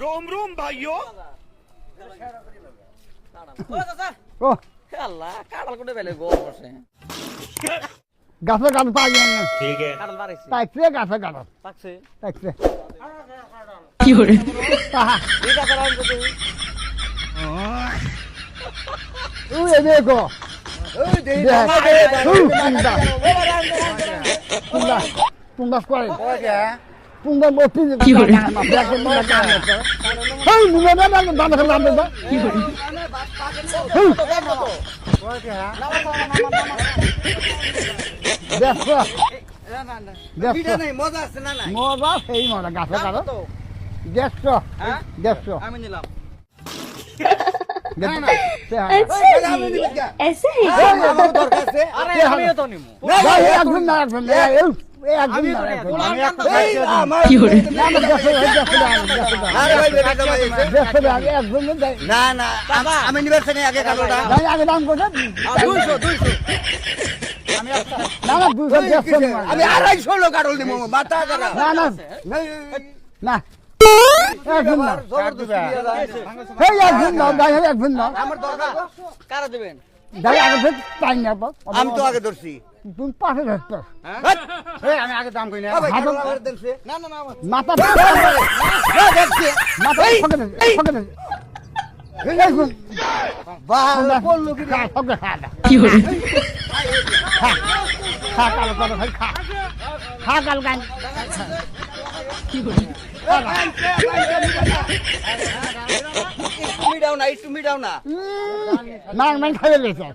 रोम रोम भाइयों গাছে গাছ পাই না ठीक है পাইছে গাছে গাছ পাকছে পাইছে কি করে ঠিক আছে রাম তো তুমি ওই দেখো ওই দেই পুঙ্গা পুঙ্গা করে ওকে পুঙ্গা মতি কি করে দেখো মনে কাম করে হেই মুনা না দাম দাম দাম দাম কি করে দেখো বিটা নাই মজা আছে না নাই মজা সেই মজা গাছে গাছ দেখছো দেখছো আমি নিলাম ऐसे ही আমার দরকার আছে আরে আমিও তো নিমু একদম না একদম একদম কি করে আরে ভাই বেটা জমা দিয়েছে দেখছো একদম না না আমি নিবার থেকে আগে কাটোটা আগে দাম কত 200 না না 200 দেখছো আমি 250 লোক কাটল দিমু মাথা করা না না না একদম না জবরদস্তি দিয়ে দাও এই একদম না গায়ে একদম না আমার দরকার কারা দিবেন গায়ে আগে ফের পাই না আমি তো আগে ধরছি তুমি পাশে ধরছো এই আমি আগে দাম কই না না না না মাথা দেখছি মাথা ফকে দে এই একদম ভালো বললো কি ফকে খা কি করে খা কালো কালো ভাই খা খা কাল গান কি করে একটু মিটাও না মান মান খাইয়ে গেছে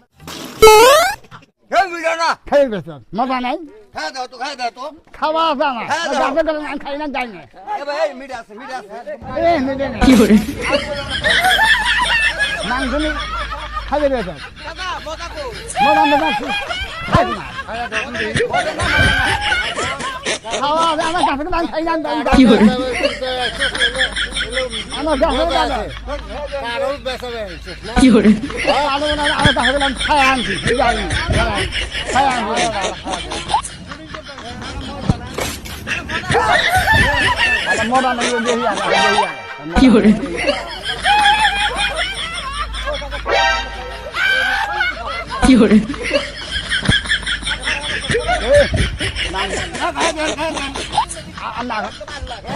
হে মিটাও না খাইয়ে গেছে মজা নাই খাওয়া দাও তো খাওয়া জানা হ্যাঁ, দাও। গাছে গাছে আমি খাই না যাই না এ ভাই মিটা আছে এ নেবে না কি করে মাংস নি খাইয়ে গেছে দাদা মজা কো মজা মজা খাই না খাওয়া আমার গাছে গাছে আমি খাই না যাই কি করে আমার গাছে গাছে কারো বেসাবে কি করে আলো না আমার গাছে গাছে আমি খাই আনছি যাই খাই আনছি মজা নাই দেখি কি করে কি করে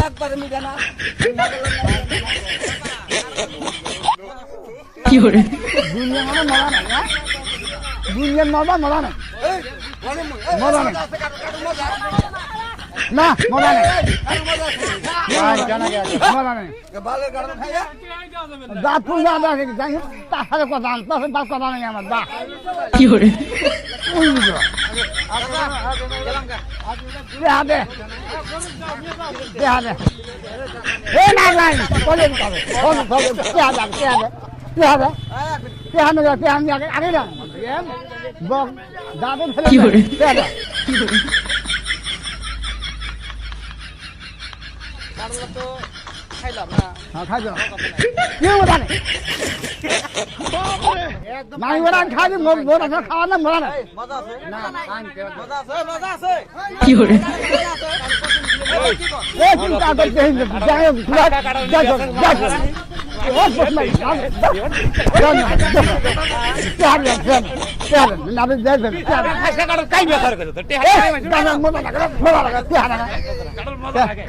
একবার মিটা না কি করে দুনিয়া মানে মজা নাই হ্যাঁ দুনিয়ার মজা মজা নাই মজা নাই না মজা নাই মজা নাই ভালো কারণ খাইয়া যা তুই যা যাই তার সাথে কথা আন তার সাথে কথা নেই আমার যা কি করে দেহাদে দেহাদে এ না নাই বলে দিতে হবে দেহাদে দেহাদে দেহাদে দেহাদে দেহাদে আগে আগে না বক দাদে ফেলে কি করে দেহাদে কি করে কারণ তো খাইলাম না হ্যাঁ খাই যাও কেউ ওটা নেই নাই ওরা খাই মোরা খাওয়া না মোরা না মজা আছে না মজা আছে কি করে এ চিন্তা করতে যাই যাই যাই ও বস নাই জান না না যাই যাই কাই বেকার করে তো টেহা দাদা মোটা লাগা মোটা লাগা তেহারা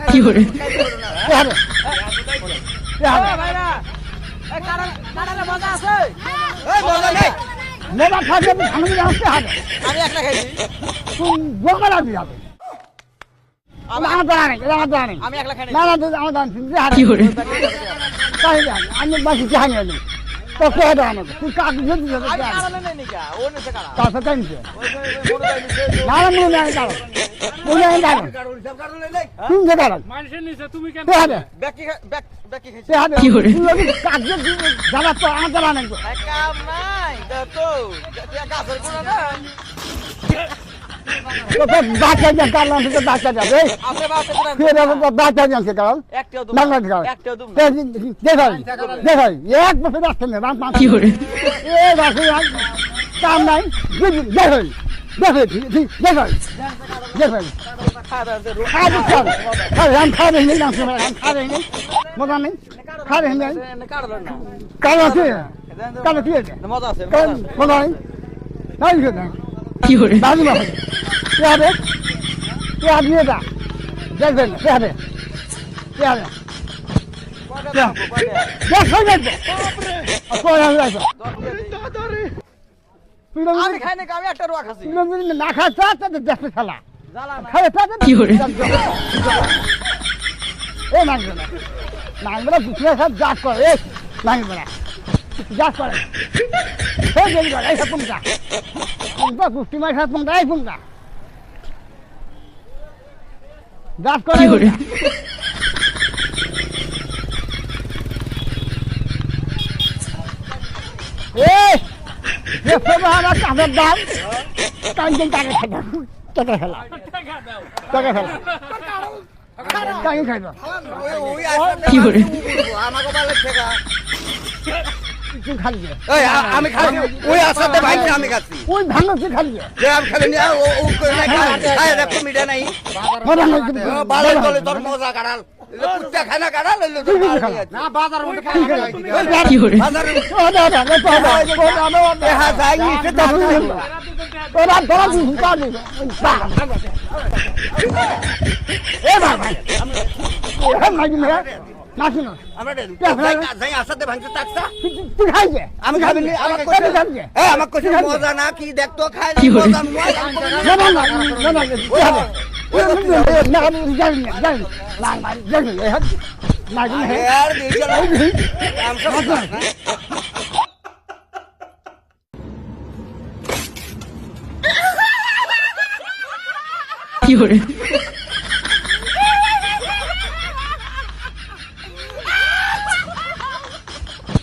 কি করে তেহারা তেহারা ভাইরা এই কারণে মজা আছে এই মজা নেই মোটা খাবে আমি জানতে হবে আমি একলা খাইছি তুমি গোমরা দিও আমার জানা নেই আমার জানা নেই আমি একলা খাই না না আমার জানা তেহারা কি করে তাই জানি আমি বাকি জানি না তো কে জানো তুই কাক দিয়ে দিও আমি কারণে নেই নিকা ও নেছে কারা তার সাথে নিছে ওই মনে যাইছে না না মনে নাই কারো মনে নাই কারো কারণে নেই তুমি যে কারো মানুষের নিচে তুমি কেন তেহারা ব্যাকি খাইছি তেহারা কি করে? কাক দিয়ে জানা তো আমার জানা নেই কাম নাই তো গাছের গুণা না তো বাচ্চা যে কারণ থেকে বাচ্চা যাবে আপনি বাসে গুণা ফিরে তো বাচ্চা যাচ্ছে কারণ একটাও দুম না না কারণ একটাও দুম দেখাই দেখাই এক বছর আসছে না রাম কি করে এ রাখি কাম নাই দেখুন দেখুন দেখুন দেখুন খা দিচ্ছেন আমি খা দেখিনি আমি খা দেখিনি মজা নেই খা দেখিনি কাল আছে কাল কি আছে মজা আছে মজা নেই তাই না কি hore দাদি মা কে হবে কে দিয়ে দা দেখবেন কে হবে কে হবে দেখো দেখো কই হবে আমি খাই না আমি একটা রোয়া খাচ্ছি না খাচ্ছা তাদের দেখতে খেলা জ্বালা না খাই তাদের কি hore এ নাঙ্গলা নাঙ্গলা দুসরা সব জাত করে এ নাঙ্গলা জাত করে হে গেল গেল এই পুংটা পুংটা কুস্তি মাই সাত পুংটা এই পুংটা জাত করে কি hore এই যে সবারা কাদের দাম কাইন টাকা খাইবা টাকা খেলা টাকা খেলা কাইন খাইবা কি hore আমাকে বলে ঠেকা তুই খালি দে এই আমি খাচ্ছি ওই আসাতে ভাই আমি খাচ্ছি ওই ভাঙা তুই খালি দে যে আমি খালি নিয়ে ও করে না খায় দেখো মিটা নাই মজা নাই বাজার বলে তোর মজা কাড়াল কুত্তা খানা কাড়াল না বাজার মধ্যে কি hore বাজার ওরা দেখা যায় নি সেটা তোরা তোরা হুকা দি এ বাবা এ মাগি মেরা নাকি না আমরা যাই আসাতে ভাঙতে টাকসা তুই খাইছে আমি খাবি নি আমাকে কইছে এ আমাকে কইছে মজা না কি দেখতো খাই কি হলো? মজা না না না না না না আমি জানি না জানি না না জানি না নাকি না यार देख चला हम सब কি hore